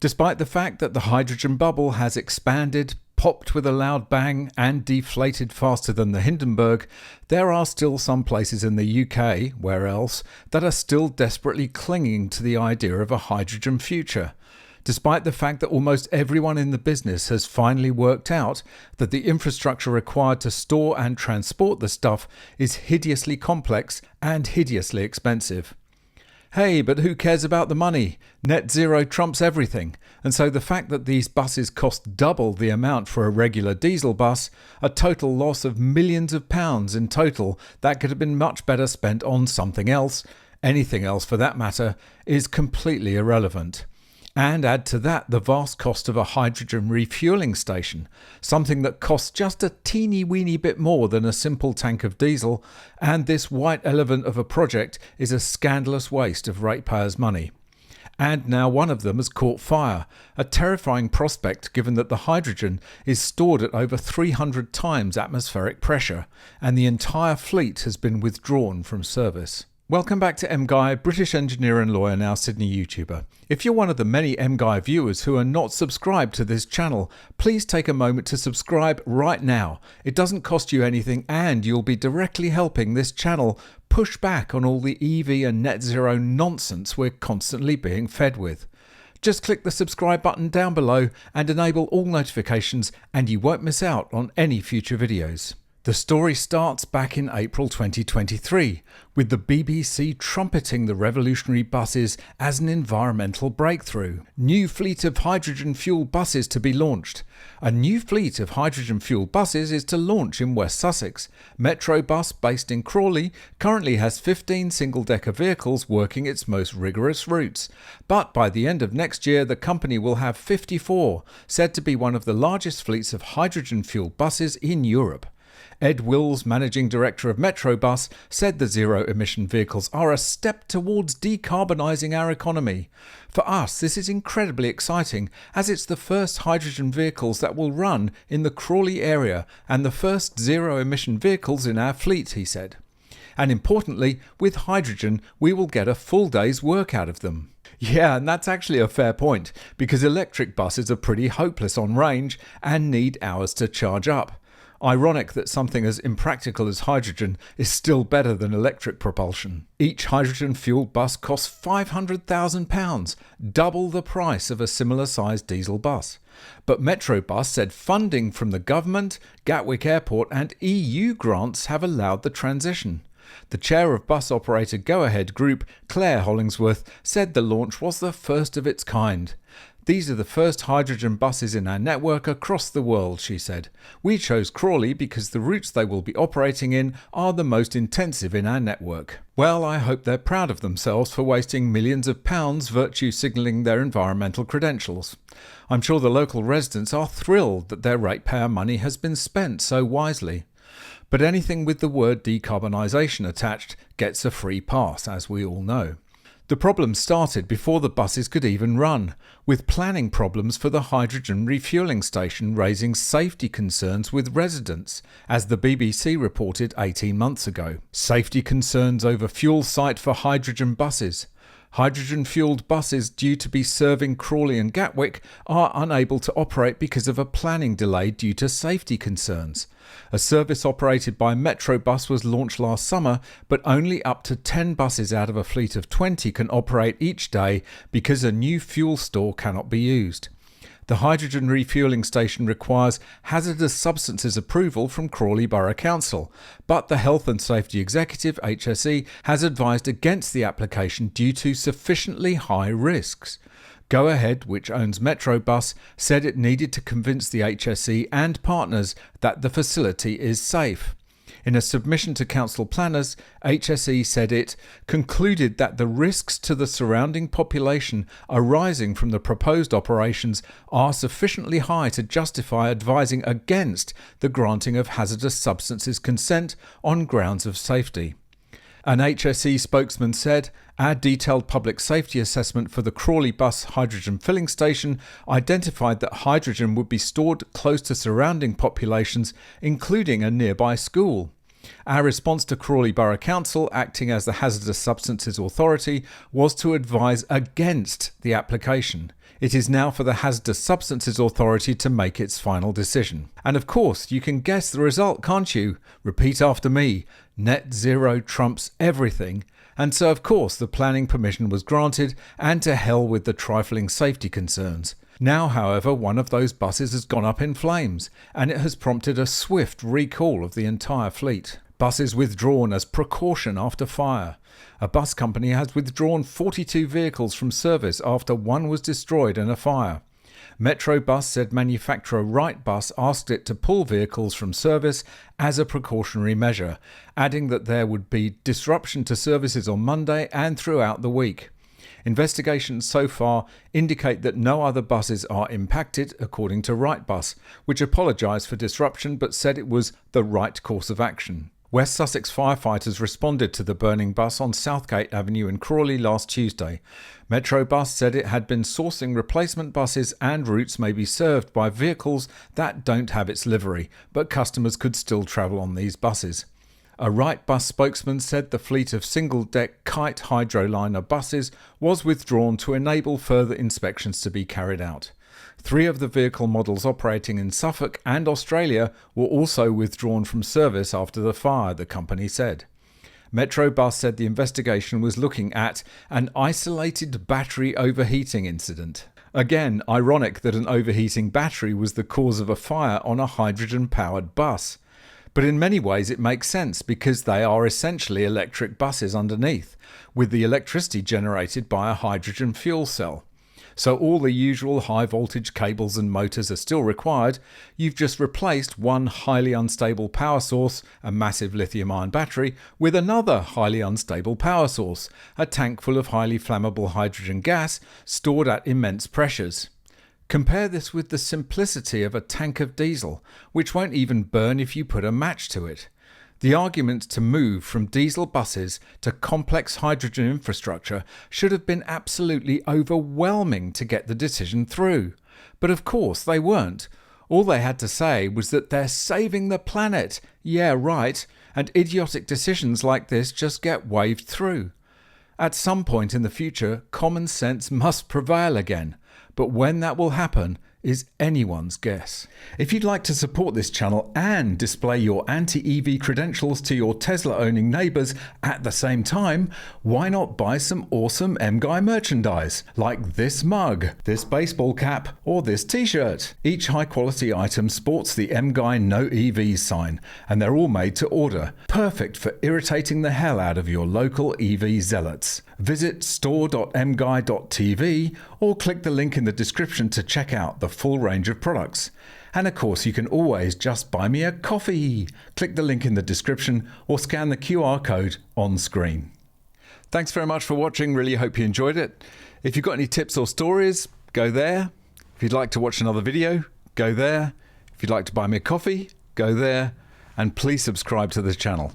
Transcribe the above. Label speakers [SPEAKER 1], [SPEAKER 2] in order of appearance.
[SPEAKER 1] Despite the fact that the hydrogen bubble has expanded, popped with a loud bang and deflated faster than the Hindenburg, there are still some places in the UK, where else, that are still desperately clinging to the idea of a hydrogen future. Despite the fact that almost everyone in the business has finally worked out that the infrastructure required to store and transport the stuff is hideously complex and hideously expensive. Hey, but who cares about the money? Net zero trumps everything, and so the fact that these buses cost double the amount for a regular diesel bus, a total loss of millions of pounds in total that could have been much better spent on something else, anything else for that matter, is completely irrelevant. And add to that the vast cost of a hydrogen refuelling station, something that costs just a teeny-weeny bit more than a simple tank of diesel, and this white elephant of a project is a scandalous waste of ratepayers' money. And now one of them has caught fire, a terrifying prospect given that the hydrogen is stored at over 300 times atmospheric pressure, and the entire fleet has been withdrawn from service. Welcome back to MGUY, British engineer and lawyer, now Sydney YouTuber. If you're one of the many MGUY viewers who are not subscribed to this channel, please take a moment to subscribe right now. It doesn't cost you anything and you'll be directly helping this channel push back on all the EV and net zero nonsense we're constantly being fed with. Just click the subscribe button down below and enable all notifications and you won't miss out on any future videos. The story starts back in April 2023, with the BBC trumpeting the revolutionary buses as an environmental breakthrough. New fleet of hydrogen-fueled buses to be launched. A new fleet of hydrogen-fueled buses is to launch in West Sussex. Metro Bus, based in Crawley, currently has 15 single-decker vehicles working its most rigorous routes. But by the end of next year, the company will have 54, said to be one of the largest fleets of hydrogen-fueled buses in Europe. Ed Wills, managing director of Metrobus, said the zero-emission vehicles are a step towards decarbonising our economy. For us, this is incredibly exciting, as it's the first hydrogen vehicles that will run in the Crawley area and the first zero-emission vehicles in our fleet, he said. And importantly, with hydrogen, we will get a full day's work out of them. Yeah, and that's actually a fair point, because electric buses are pretty hopeless on range and need hours to charge up. Ironic that something as impractical as hydrogen is still better than electric propulsion. Each hydrogen-fueled bus costs £500,000, double the price of a similar-sized diesel bus. But Metrobus said funding from the government, Gatwick Airport and EU grants have allowed the transition. The chair of bus operator Go Ahead Group, Claire Hollingsworth, said the launch was the first of its kind. These are the first hydrogen buses in our network across the world, she said. We chose Crawley because the routes they will be operating in are the most intensive in our network. Well, I hope they're proud of themselves for wasting millions of pounds virtue signalling their environmental credentials. I'm sure the local residents are thrilled that their ratepayer money has been spent so wisely. But anything with the word decarbonisation attached gets a free pass, as we all know. The problem started before the buses could even run, with planning problems for the hydrogen refuelling station raising safety concerns with residents, as the BBC reported 18 months ago. Safety concerns over fuel site for hydrogen buses. Hydrogen-fueled buses due to be serving Crawley and Gatwick are unable to operate because of a planning delay due to safety concerns. A service operated by Metrobus was launched last summer, but only up to 10 buses out of a fleet of 20 can operate each day because a new fuel store cannot be used. The hydrogen refuelling station requires hazardous substances approval from Crawley Borough Council, but the Health and Safety Executive, HSE, has advised against the application due to sufficiently high risks. Go Ahead, which owns Metrobus, said it needed to convince the HSE and partners that the facility is safe. In a submission to council planners, HSE said it concluded that the risks to the surrounding population arising from the proposed operations are sufficiently high to justify advising against the granting of hazardous substances consent on grounds of safety. An HSE spokesman said, "Our detailed public safety assessment for the Crawley bus hydrogen filling station identified that hydrogen would be stored close to surrounding populations, including a nearby school. Our response to Crawley Borough Council, acting as the Hazardous Substances Authority, was to advise against the application. It is now for the Hazardous Substances Authority to make its final decision. And of course, you can guess the result, can't you? Repeat after me. Net zero trumps everything. And so, of course, the planning permission was granted, and to hell with the trifling safety concerns. Now, however, one of those buses has gone up in flames, and it has prompted a swift recall of the entire fleet. Buses withdrawn as precaution after fire. A bus company has withdrawn 42 vehicles from service after one was destroyed in a fire. Metro Bus said manufacturer Wrightbus asked it to pull vehicles from service as a precautionary measure, adding that there would be disruption to services on Monday and throughout the week. Investigations so far indicate that no other buses are impacted, according to Wrightbus, which apologised for disruption but said it was the right course of action. West Sussex firefighters responded to the burning bus on Southgate Avenue in Crawley last Tuesday. Metro Bus said it had been sourcing replacement buses and routes may be served by vehicles that don't have its livery, but customers could still travel on these buses. A Wrightbus spokesman said the fleet of single-deck Kite Hydroliner buses was withdrawn to enable further inspections to be carried out. 3 of the vehicle models operating in Suffolk and Australia were also withdrawn from service after the fire, the company said. Metro Bus said the investigation was looking at an isolated battery overheating incident. Again, ironic that an overheating battery was the cause of a fire on a hydrogen-powered bus. But in many ways it makes sense because they are essentially electric buses underneath, with the electricity generated by a hydrogen fuel cell. So all the usual high voltage cables and motors are still required. You've just replaced one highly unstable power source, a massive lithium-ion battery, with another highly unstable power source, a tank full of highly flammable hydrogen gas stored at immense pressures. Compare this with the simplicity of a tank of diesel, which won't even burn if you put a match to it. The argument to move from diesel buses to complex hydrogen infrastructure should have been absolutely overwhelming to get the decision through. But of course they weren't. All they had to say was that they're saving the planet. Yeah, right. And idiotic decisions like this just get waved through. At some point in the future, common sense must prevail again. But when that will happen is anyone's guess. If you'd like to support this channel and display your anti-EV credentials to your Tesla-owning neighbours at the same time, why not buy some awesome MGUY merchandise, like this mug, this baseball cap, or this t-shirt. Each high-quality item sports the MGUY No EVs sign, and they're all made to order, perfect for irritating the hell out of your local EV zealots. Visit store.mguy.tv or click the link in the description to check out the full range of products. And of course, you can always just buy me a coffee. Click the link in the description or scan the QR code on screen. Thanks very much for watching. Really hope you enjoyed it. If you've got any tips or stories, go there. If you'd like to watch another video, go there. If you'd like to buy me a coffee, go there. And please subscribe to this channel.